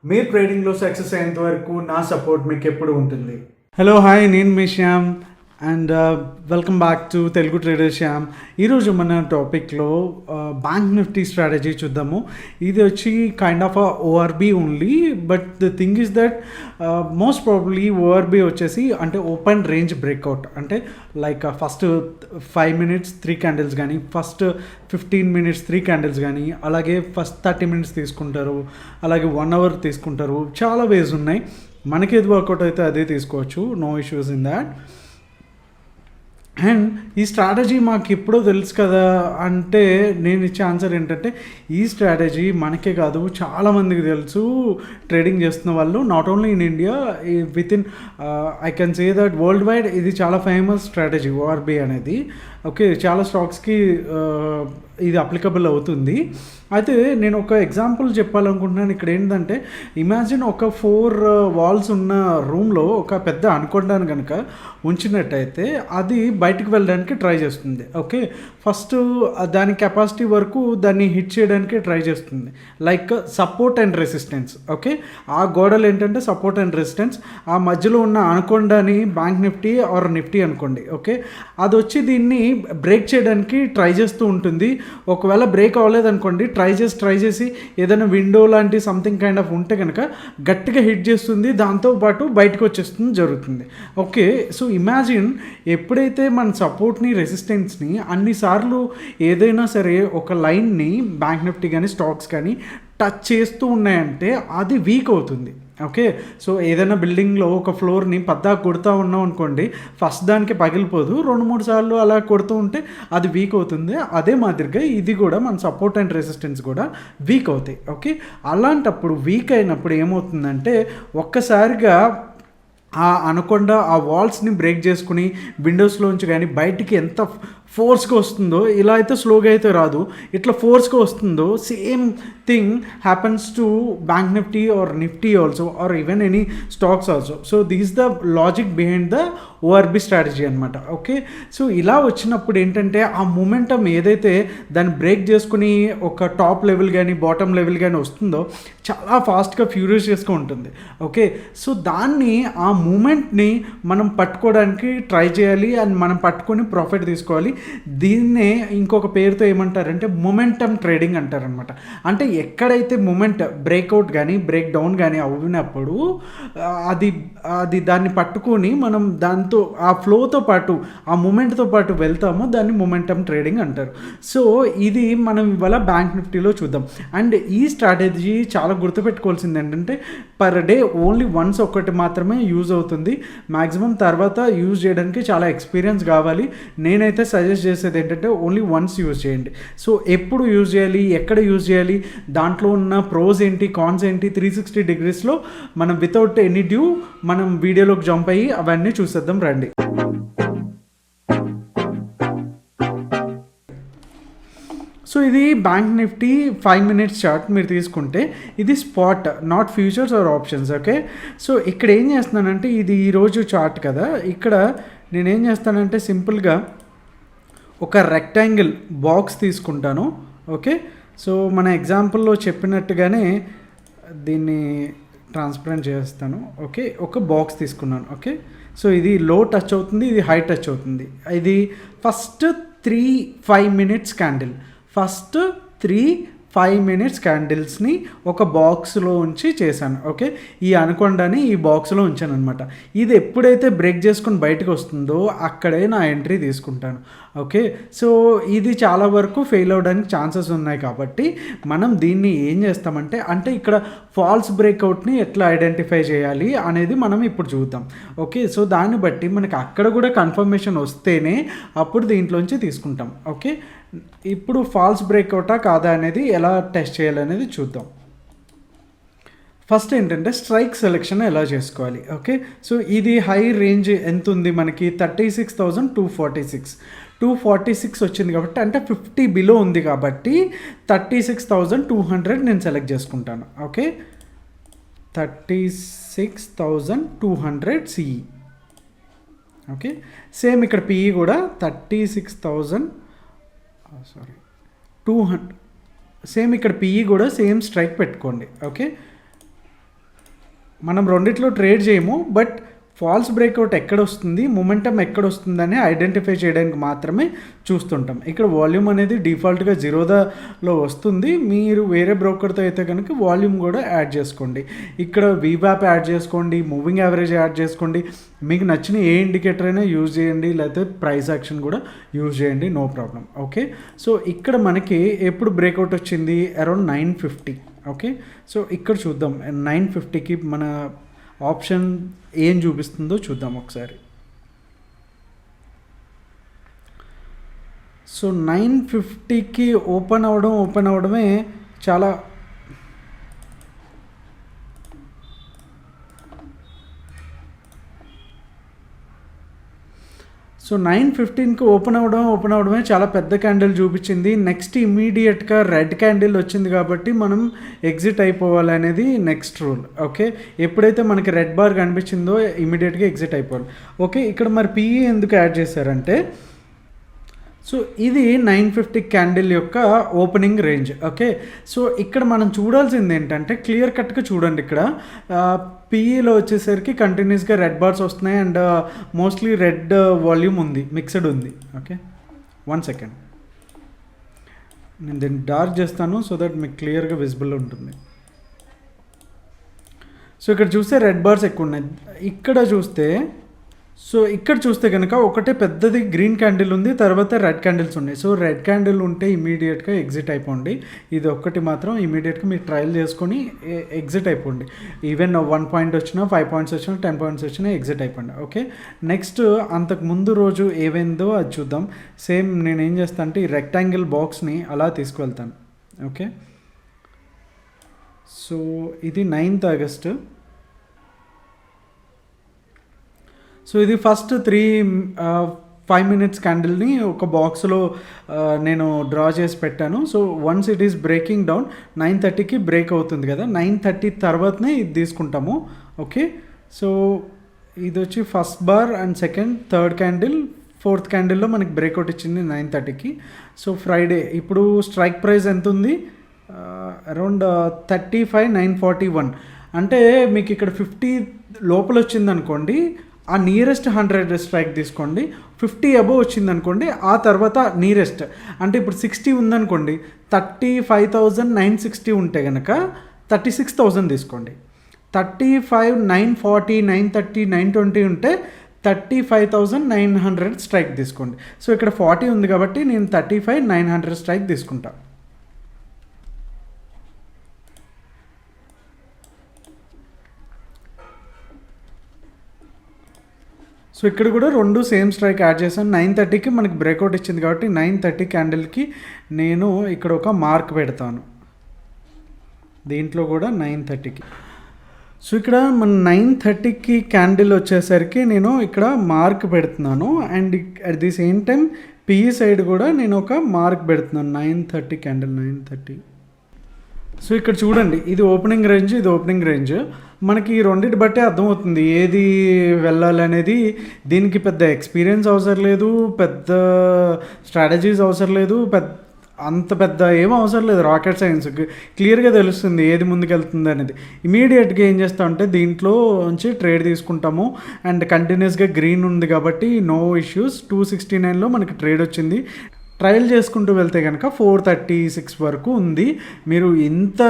మీరు ట్రేడింగ్లో సక్సెస్ అయ్యేంత వరకు నా సపోర్ట్ మీకు ఎప్పుడు ఉంటుంది. హలో హాయ్, నేను మీ Shyam and welcome back to Telugu trader Shyam. ఈరోజు మన టాపిక్లో బ్యాంక్ నిఫ్టీ స్ట్రాటజీ చూద్దాము. ఇది వచ్చి kind of ORB only, but the thing is that most probably ORB వచ్చేసి అంటే ఓపెన్ రేంజ్ బ్రేక్అవుట్, అంటే లైక్ ఫస్ట్ 5 minutes 3 candles కానీ, ఫస్ట్ 15 minutes 3 candles కానీ, అలాగే ఫస్ట్ 30 minutes తీసుకుంటారు, అలాగే 1 hour తీసుకుంటారు. చాలా వేస్ ఉన్నాయి. మనకి ఏది వర్కౌట్ అయితే అదే తీసుకోవచ్చు, no issues in that. And ఈ స్ట్రాటజీ మాకు ఎప్పుడో తెలుసు కదా అంటే నేను ఇచ్చే ఆన్సర్ ఏంటంటే, ఈ స్ట్రాటజీ మనకే కాదు చాలామందికి తెలుసు ట్రేడింగ్ చేస్తున్న వాళ్ళు, not only in India, with in I can say that world wide ఇది చాలా ఫేమస్ స్ట్రాటజీ ఓఆర్బి అనేది. ఓకే, చాలా స్టాక్స్కి ఇది అప్లికబుల్ అవుతుంది. అయితే నేను ఒక ఎగ్జాంపుల్ చెప్పాలనుకుంటున్నాను. ఇక్కడ ఏంటంటే, ఇమాజిన్ ఒక 4 walls ఉన్న రూమ్లో ఒక పెద్ద అనుకొండాను కనుక ఉంచినట్టయితే అది బయటకు వెళ్ళడానికి ట్రై చేస్తుంది. ఓకే, ఫస్ట్ దాని కెపాసిటీ వరకు దాన్ని హిట్ చేయడానికి ట్రై చేస్తుంది, like support and resistance. Okay, ఆ గోడలు ఏంటంటే సపోర్ట్ అండ్ రెసిస్టెన్స్, ఆ మధ్యలో ఉన్న అనుకొండాని బ్యాంక్ నిఫ్టీ ఆర్ నిఫ్టీ అనుకోండి. ఓకే, అది వచ్చి దీన్ని బ్రేక్ చేయడానికి ట్రై చేస్తూ ఉంటుంది. ఒకవేళ బ్రేక్ అవ్వలేదు అనుకోండి, ట్రై చేసి ఏదైనా విండో లాంటి సంథింగ్ కైండ్ ఆఫ్ ఉంటే కనుక గట్టిగా హిట్ చేస్తుంది, దాంతోపాటు బయటకు వచ్చేస్తుంది జరుగుతుంది. ఓకే, సో ఇమాజిన్ ఎప్పుడైతే మన సపోర్ట్ని రెసిస్టెన్స్ని అన్నిసార్లు ఏదైనా సరే ఒక లైన్ని బ్యాంక్ నిఫ్టీ కానీ స్టాక్స్ కానీ టచ్ చేస్తూ ఉన్నాయంటే అది వీక్ అవుతుంది. ఓకే, సో ఏదైనా బిల్డింగ్లో ఒక ఫ్లోర్ని పద్దాకు కొడుతూ ఉన్నాం అనుకోండి, ఫస్ట్ దానికి పగిలిపోదు, 2-3 సార్లు అలా కొడుతూ ఉంటే అది వీక్ అవుతుంది. అదే మాదిరిగా ఇది కూడా మన సపోర్ట్ అండ్ రెసిస్టెన్స్ కూడా వీక్ అవుతాయి. ఓకే, అలాంటప్పుడు వీక్ అయినప్పుడు ఏమవుతుందంటే ఒక్కసారిగా అనకుండా ఆ వాల్స్ని బ్రేక్ చేసుకుని విండోస్లోంచి కానీ బయటికి ఎంత ఫోర్స్గా వస్తుందో, ఇలా అయితే స్లోగా అయితే రాదు, ఇట్లా ఫోర్స్గా వస్తుందో, same thing happens to Bank Nifty or Nifty also or even any stocks also. So this the logic behind the ORB strategy అనమాట. ఓకే, సో ఇలా వచ్చినప్పుడు ఏంటంటే ఆ మూమెంటం ఏదైతే దాన్ని బ్రేక్ చేసుకుని ఒక టాప్ లెవెల్ కానీ బాటమ్ లెవెల్ కానీ వస్తుందో చాలా ఫాస్ట్గా ఫ్యూరియస్గా ఉంటుంది. ఓకే, సో దాన్ని ఆ మూమెంట్ని మనం పట్టుకోవడానికి ట్రై చేయాలి అండ్ మనం పట్టుకొని ప్రాఫిట్ తీసుకోవాలి. దీన్నే ఇంకొక పేరుతో ఏమంటారంటే మొమెంటమ్ ట్రేడింగ్ అంటారనమాట. అంటే ఎక్కడైతే మూమెంట్ బ్రేక్అవుట్ కానీ బ్రేక్ డౌన్ కానీ అవునప్పుడు అది దాన్ని పట్టుకొని మనం దాంతో ఆ ఫ్లోతో పాటు ఆ మూమెంట్తో పాటు వెళ్తామో దాన్ని మొమెంటమ్ ట్రేడింగ్ అంటారు. సో ఇది మనం ఇవాళ బ్యాంక్ నిఫ్టీలో చూద్దాం. అండ్ ఈ స్ట్రాటజీ చాలా గుర్తుపెట్టుకోవాల్సింది ఏంటంటే, పర్ డే ఓన్లీ వన్స్ ఒకటి మాత్రమే యూజ్ అవుతుంది. మ్యాక్సిమం తర్వాత యూజ్ చేయడానికి చాలా ఎక్స్పీరియన్స్ కావాలి. నేనైతే సజెస్ట్ చేసేది ఏంటంటే ఓన్లీ వన్స్ యూజ్ చేయండి. సో ఎప్పుడు యూజ్ చేయాలి, ఎక్కడ యూజ్ చేయాలి, దాంట్లో ఉన్న ప్రోస్ ఏంటి, కాన్స్ ఏంటి, 360 degreesలో మనం వితౌట్ ఎనీ డ్యూ మనం వీడియోలోకి జంప్ అయ్యి అవన్నీ చూసేద్దాం రండి. సో ఇది బ్యాంక్ నిఫ్టీ 5 minutes చార్ట్ మీరు తీసుకుంటే ఇది spot, not futures or options. Okay, so ఇక్కడ ఏం చేస్తున్నానంటే ఇది ఈరోజు చార్ట్ కదా, ఇక్కడ నేనేం చేస్తానంటే సింపుల్గా ఒక రెక్టాంగిల్ బాక్స్ తీసుకుంటాను. ఓకే, సో మన ఎగ్జాంపుల్లో చెప్పినట్టుగానే దీన్ని ట్రాన్స్పరెంట్ చేస్తాను. ఓకే, ఒక బాక్స్ తీసుకున్నాను. ఓకే, సో ఇది లో టచ్ అవుతుంది, ఇది హై టచ్ అవుతుంది. ఇది first 3-5 minutes candle, first 3-5 minutes క్యాండిల్స్ని ఒక బాక్స్లో ఉంచి చేశాను. ఓకే, ఈ అనుకొండని ఈ బాక్స్లో ఉంచాను అనమాట. ఇది ఎప్పుడైతే బ్రేక్ చేసుకొని బయటకు వస్తుందో అక్కడే నా ఎంట్రీ తీసుకుంటాను. ఓకే, సో ఇది చాలా వరకు ఫెయిల్ అవ్వడానికి ఛాన్సెస్ ఉన్నాయి కాబట్టి మనం దీన్ని ఏం చేస్తామంటే, అంటే ఇక్కడ ఫాల్స్ బ్రేక్అవుట్ని ఎట్లా ఐడెంటిఫై చేయాలి అనేది మనం ఇప్పుడు చూద్దాం. ఓకే, సో దాన్ని బట్టి మనకి అక్కడ కూడా కన్ఫర్మేషన్ వస్తేనే అప్పుడు దీంట్లోంచి తీసుకుంటాం. ఓకే, ఇప్పుడు ఫాల్స్ బ్రేక్అవుటా కాదా అనేది ఎలా టెస్ట్ చేయాలనేది చూద్దాం. ఫస్ట్ ఏంటంటే స్ట్రైక్ సెలెక్షన్ ఎలా చేసుకోవాలి. ఓకే, సో ఇది హై రేంజ్ ఎంత ఉంది మనకి, 36,246 వచ్చింది కాబట్టి, అంటే 50 బిలో ఉంది కాబట్టి 36,200 నేను సెలెక్ట్ చేసుకుంటాను. Okay, 36,200 CE. ఓకే, సేమ్ ఇక్కడ పిఈ కూడా 200 సేమ్ ఇక్కడ పిఈ కూడా సేమ్ స్ట్రైక్ పెట్టుకోండి. ఓకే, మనం రెండిట్లో ట్రేడ్ చేయము, బట్ ఫాల్స్ బ్రేక్అవుట్ ఎక్కడొస్తుంది, మొమెంటం ఎక్కడొస్తుందని ఐడెంటిఫై చేయడానికి మాత్రమే చూస్తుంటాం. ఇక్కడ వాల్యూమ్ అనేది డిఫాల్ట్గా జీరోదాలో వస్తుంది. మీరు వేరే బ్రోకర్తో అయితే కనుక వాల్యూమ్ కూడా యాడ్ చేసుకోండి. ఇక్కడ వీవ్యాప్ యాడ్ చేసుకోండి, మూవింగ్ యావరేజ్ యాడ్ చేసుకోండి, మీకు నచ్చిన ఏ ఇండికేటర్ అయినా యూజ్ చేయండి, లేకపోతే ప్రైస్ యాక్షన్ కూడా యూజ్ చేయండి, నో ప్రాబ్లం. ఓకే, సో ఇక్కడ మనకి ఎప్పుడు బ్రేక్అవుట్ వచ్చింది, అరౌండ్ 950. ఓకే, సో ఇక్కడ చూద్దాం 950కి మన ఆప్షన్ ఏం చూపిస్తుందో చూద్దాం ఒకసారి. సో 950కి ఓపెన్ అవ్వడమే చాలా సో 9:15కి ఓపెన్ అవ్వడమే చాలా పెద్ద క్యాండిల్ చూపించింది. నెక్స్ట్ ఇమీడియట్గా రెడ్ క్యాండిల్ వచ్చింది కాబట్టి మనం ఎగ్జిట్ అయిపోవాలి అనేది నెక్స్ట్ రూల్. ఓకే, ఎప్పుడైతే మనకి రెడ్ బార్ కనిపించిందో ఇమీడియట్గా ఎగ్జిట్ అయిపోవాలి. ఓకే, ఇక్కడ మరి పిఈ ఎందుకు యాడ్ చేశారంటే, సో ఇది 950 క్యాండిల్ యొక్క ఓపెనింగ్ రేంజ్. ఓకే, సో ఇక్కడ మనం చూడాల్సింది ఏంటంటే క్లియర్ కట్గా చూడండి. ఇక్కడ పిఈలో వచ్చేసరికి కంటిన్యూస్గా రెడ్ బార్స్ వస్తున్నాయి అండ్ మోస్ట్లీ రెడ్ వాల్యూమ్ ఉంది, మిక్స్డ్ ఉంది. ఓకే, 1 సెకండ్, నేను దీన్ని డార్క్ చేస్తాను సో దట్ మీకు క్లియర్గా విజిబుల్ ఉంటుంది. సో ఇక్కడ చూస్తే రెడ్ బార్స్ ఎక్కువ ఉన్నాయి. ఇక్కడ చూస్తే కనుక ఒకటే పెద్దది గ్రీన్ క్యాండిల్ ఉంది, తర్వాత రెడ్ క్యాండిల్స్ ఉన్నాయి. సో రెడ్ క్యాండిల్ ఉంటే ఇమీడియట్గా ఎగ్జిట్ అయిపోండి. ఇది ఒక్కటి మాత్రం ఇమీడియట్గా మీరు ట్రయల్ చేసుకొని ఎగ్జిట్ అయిపోండి. ఈవెన్ 1 పాయింట్ వచ్చినా, 5 పాయింట్స్ వచ్చినా, 10 పాయింట్స్ వచ్చినా ఎగ్జిట్ అయిపోండి. ఓకే, నెక్స్ట్ అంతకు ముందు రోజు ఏమైందో అది చూద్దాం. సేమ్ నేను ఏం చేస్తాను అంటే ఈ రెక్టాంగిల్ బాక్స్ని అలా తీసుకువెళ్తాను. ఓకే, సో ఇది 9th ఆగస్టు. సో ఇది ఫస్ట్ 5 minutes క్యాండిల్ని ఒక బాక్స్లో నేను డ్రా చేసి పెట్టాను. So once it is breaking down 9:30కి బ్రేక్ అవుతుంది కదా, 9:30 తర్వాతనే ఇది తీసుకుంటాము. ఓకే, సో ఇది వచ్చి first bar and second, third candle, fourth క్యాండిల్లో మనకి బ్రేక్అవుట్ ఇచ్చింది 9:30కి. సో ఫ్రైడే ఇప్పుడు స్ట్రైక్ ప్రైస్ ఎంత ఉంది, అరౌండ్ 35,941. అంటే మీకు ఇక్కడ 50 లోపల వచ్చింది అనుకోండి, ఆ నియరెస్ట్ 100 స్ట్రైక్ తీసుకోండి. 50 అబోవ్ వచ్చింది అనుకోండి, ఆ తర్వాత నియరెస్ట్ అంటే ఇప్పుడు 60 ఉందనుకోండి, 35,960 ఉంటే కనుక 36,000 తీసుకోండి. 35,940, 930, 920 ఉంటే 35,900 స్ట్రైక్ తీసుకోండి. సో ఇక్కడ 40 ఉంది కాబట్టి నేను 35,900 స్ట్రైక్ తీసుకుంటా. సో ఇక్కడ కూడా రెండు సేమ్ స్ట్రైక్ యాడ్ చేశాను. 9:30కి మనకి బ్రేక్అవుట్ ఇచ్చింది కాబట్టి 9:30 క్యాండిల్కి నేను ఇక్కడ ఒక మార్క్ పెడతాను. దీంట్లో కూడా 9:30కి. సో ఇక్కడ మన 9:30కి క్యాండిల్ వచ్చేసరికి నేను ఇక్కడ మార్క్ పెడుతున్నాను and at the same time PE side కూడా నేను ఒక మార్క్ పెడుతున్నాను. 9:30 క్యాండిల్ 9:30. సో ఇక్కడ చూడండి, ఇది ఓపెనింగ్ రేంజ్, ఇది ఓపెనింగ్ రేంజ్. మనకి ఈ రెండింటి బట్టే అర్థమవుతుంది ఏది వెళ్ళాలనేది. దీనికి పెద్ద ఎక్స్పీరియన్స్ అవసరం లేదు, పెద్ద స్ట్రాటజీస్ అవసరం లేదు, అంత పెద్ద ఏం అవసరం లేదు. రాకెట్ సైన్స్ క్లియర్గా తెలుస్తుంది ఏది ముందుకెళ్తుంది అనేది. ఇమీడియట్గా ఏం చేస్తామంటే దీంట్లో నుంచి ట్రేడ్ తీసుకుంటాము అండ్ కంటిన్యూస్గా గ్రీన్ ఉంది కాబట్టి నో ఇష్యూస్. 269లో మనకి ట్రేడ్ వచ్చింది. ట్రయల్ చేసుకుంటూ వెళ్తే కనుక 436 వరకు ఉంది. మీరు ఇంత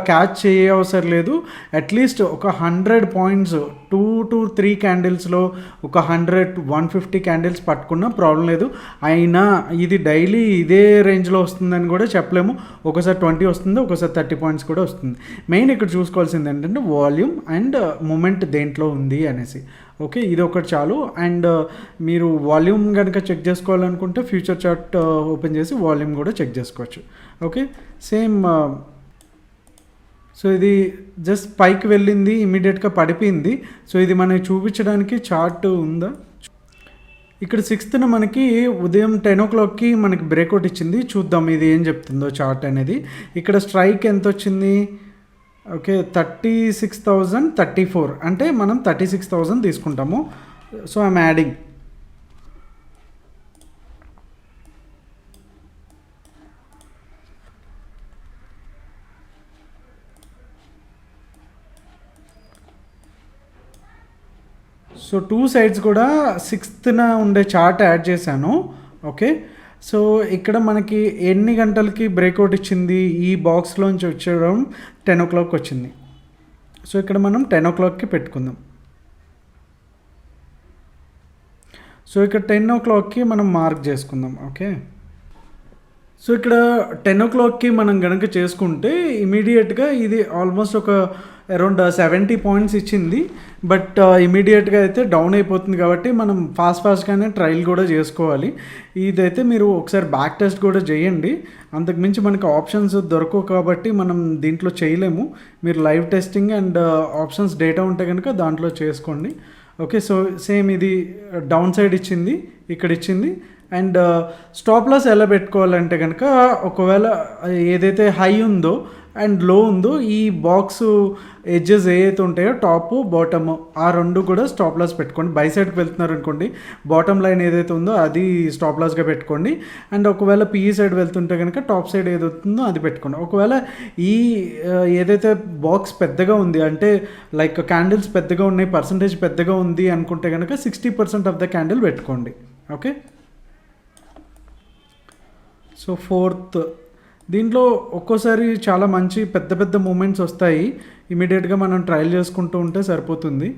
క్యాచ్ చేయ అవసరం లేదు. అట్లీస్ట్ ఒక 100 పాయింట్స్ 2 to 3 క్యాండిల్స్లో ఒక 100-150 క్యాండిల్స్ పట్టుకున్నా ప్రాబ్లం లేదు. అయినా ఇది డైలీ ఇదే రేంజ్లో వస్తుందని కూడా చెప్పలేము. ఒకసారి 20 వస్తుంది, ఒకసారి 30 పాయింట్స్ కూడా వస్తుంది. మెయిన్ ఇక్కడ చూసుకోవాల్సింది ఏంటంటే వాల్యూమ్ అండ్ మూమెంట్ దేంట్లో ఉంది అనేసి. ఓకే, ఇది ఒకటి చాలు. అండ్ మీరు వాల్యూమ్ కనుక చెక్ చేసుకోవాలనుకుంటే ఫ్యూచర్ చార్ట్ ఓపెన్ చేసి వాల్యూమ్ కూడా చెక్ చేసుకోవచ్చు. Okay, same. సో ఇది జస్ట్ పైకి వెళ్ళింది, ఇమీడియట్గా పడిపోయింది. సో ఇది మనకి చూపించడానికి చార్ట్ ఉందా? ఇక్కడ 6th మనకి ఉదయం 10 o'clockకి మనకి బ్రేక్అవుట్ ఇచ్చింది. చూద్దాం ఇది ఏం చెప్తుందో చార్ట్ అనేది. ఇక్కడ స్ట్రైక్ ఎంత వచ్చింది? ఓకే, 36,034. అంటే మనం 36,000 తీసుకుంటాము. So I'm adding. So 2 sides కూడా 6th ఉండే చార్ట్ యాడ్ చేశాను. ఓకే. సో ఇక్కడ మనకి ఎన్ని గంటలకి బ్రేక్అవుట్ ఇచ్చింది, ఈ బాక్స్లోంచి వచ్చడం 10 o'clock వచ్చింది. సో ఇక్కడ మనం 10 o'clockకి పెట్టుకుందాం. సో ఇక్కడ 10 o'clockకి మనం మార్క్ చేసుకుందాం. ఓకే. సో ఇక్కడ 10 o'clockకి మనం గనక చేసుకుంటే ఇమీడియట్గా ఇది ఆల్మోస్ట్ ఒక అరౌండ్ 70 పాయింట్స్ ఇచ్చింది. బట్ ఇమీడియట్గా అయితే డౌన్ అయిపోతుంది కాబట్టి మనం ఫాస్ట్గానే ట్రయల్ కూడా చేసుకోవాలి. ఇదైతే మీరు ఒకసారి బ్యాక్ టెస్ట్ కూడా చేయండి. అంతకుమించి మనకు ఆప్షన్స్ దొరకవు కాబట్టి మనం దీంట్లో చేయలేము. మీరు live testing and options data ఉంటే కనుక దాంట్లో చేసుకోండి. ఓకే. సో సేమ్ ఇది డౌన్ సైడ్ ఇచ్చింది, ఇక్కడ ఇచ్చింది. అండ్ స్టాప్ లాస్ ఎలా పెట్టుకోవాలంటే కనుక ఒకవేళ ఏదైతే హై ఉందో అండ్ లో ఉందో ఈ బాక్స్ ఎడ్జెస్ ఏవైతే ఉంటాయో టాప్ బాటమ్ ఆ రెండు కూడా స్టాప్ లాస్ పెట్టుకోండి. బై సైడ్కి వెళ్తున్నారు అనుకోండి, బాటమ్ లైన్ ఏదైతే ఉందో అది స్టాప్ లాస్గా పెట్టుకోండి. అండ్ ఒకవేళ పిఈ సైడ్ వెళ్తుంటే కనుక టాప్ సైడ్ ఏదవుతుందో అది పెట్టుకోండి. ఒకవేళ ఈ ఏదైతే బాక్స్ పెద్దగా ఉంది అంటే లైక్ క్యాండిల్స్ పెద్దగా ఉన్నాయి, పర్సంటేజ్ పెద్దగా ఉంది అనుకుంటే కనుక 60% ఆఫ్ ద క్యాండిల్ పెట్టుకోండి. ఓకే. సో 4th దీంట్లో ఒక్కోసారి చాలా మంచి పెద్ద మూమెంట్స్ వస్తాయి. ఇమీడియట్గా మనం ట్రయల్ చేసుకుంటూ ఉంటే సరిపోతుంది.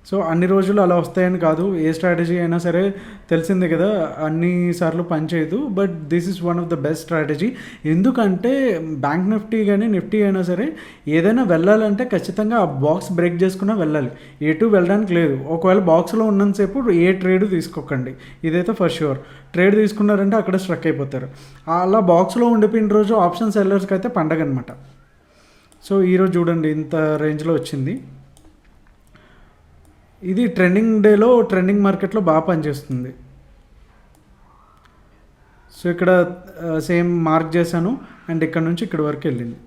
సో అన్ని రోజులు అలా వస్తాయని కాదు, ఏ స్ట్రాటజీ అయినా సరే తెలిసిందే కదా, అన్నిసార్లు పనిచేయదు. But this is one of the best strategy. ఎందుకంటే బ్యాంక్ నిఫ్టీ కానీ నిఫ్టీ అయినా సరే ఏదైనా వెళ్ళాలంటే ఖచ్చితంగా ఆ బాక్స్ బ్రేక్ చేసుకున్నా వెళ్ళాలి, ఎటు వెళ్ళడానికి లేదు. ఒకవేళ బాక్స్లో ఉన్నంతసేపు ఏ ట్రేడ్ తీసుకోకండి, ఇదైతే ఫర్ ష్యూర్. ట్రేడ్ తీసుకున్నారంటే అక్కడ స్ట్రక్ అయిపోతారు. అలా బాక్స్లో ఉండిపోయిన రోజు ఆప్షన్ సెల్లర్స్కి అయితే పండగ అనమాట. సో ఈరోజు చూడండి ఇంత రేంజ్లో వచ్చింది. ఇది ట్రెండింగ్ డేలో ట్రెండింగ్ మార్కెట్లో బాగా పనిచేస్తుంది. సో ఇక్కడ సేమ్ మార్క్ చేశాను అండ్ ఇక్కడ నుంచి ఇక్కడ వరకు వెళ్ళింది.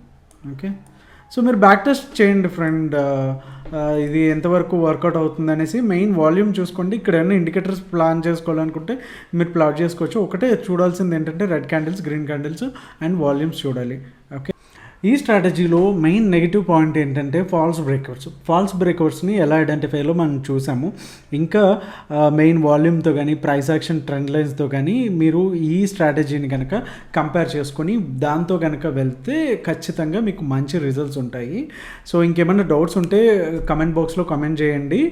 ఓకే. సో మీరు బ్యాక్ టెస్ట్ చేయండి ఫ్రెండ్, ఇది ఎంతవరకు వర్కౌట్ అవుతుంది అనేసి. మెయిన్ వాల్యూమ్ చూసుకోండి. ఇక్కడ ఏమైనా ఇండికేటర్స్ ప్లాన్ చేసుకోవాలనుకుంటే మీరు ప్లాట్ చేసుకోవచ్చు. ఒకటే చూడాల్సింది ఏంటంటే red candles, green candles and volumes చూడాలి. ఓకే. ఈ స్ట్రాటజీలో మెయిన్ నెగిటివ్ పాయింట్ ఏంటంటే ఫాల్స్ బ్రేక్అవుట్స్ని ఎలా ఐడెంటిఫైలో మనం చూసాము. ఇంకా మెయిన్ వాల్యూమ్తో కానీ ప్రైస్ యాక్షన్ ట్రెండ్ లైన్స్తో కానీ మీరు ఈ స్ట్రాటజీని కనుక కంపేర్ చేసుకొని దాంతో కనుక వెళ్తే ఖచ్చితంగా మీకు మంచి రిజల్ట్స్ ఉంటాయి. సో ఇంకేమైనా డౌట్స్ ఉంటే కమెంట్ బాక్స్లో కమెంట్ చేయండి.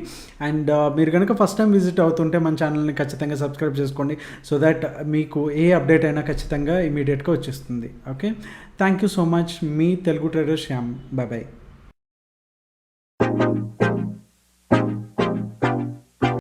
అండ్ మీరు కనుక ఫస్ట్ టైం విజిట్ అవుతుంటే మన ఛానల్ని ఖచ్చితంగా సబ్స్క్రైబ్ చేసుకోండి. సో దట్ మీకు ఏ అప్డేట్ అయినా ఖచ్చితంగా ఇమీడియట్గా వచ్చేస్తుంది. Okay. Thank you so much. మీ తెలుగు ట్రేడర్ శ్యామ్. బాయ్.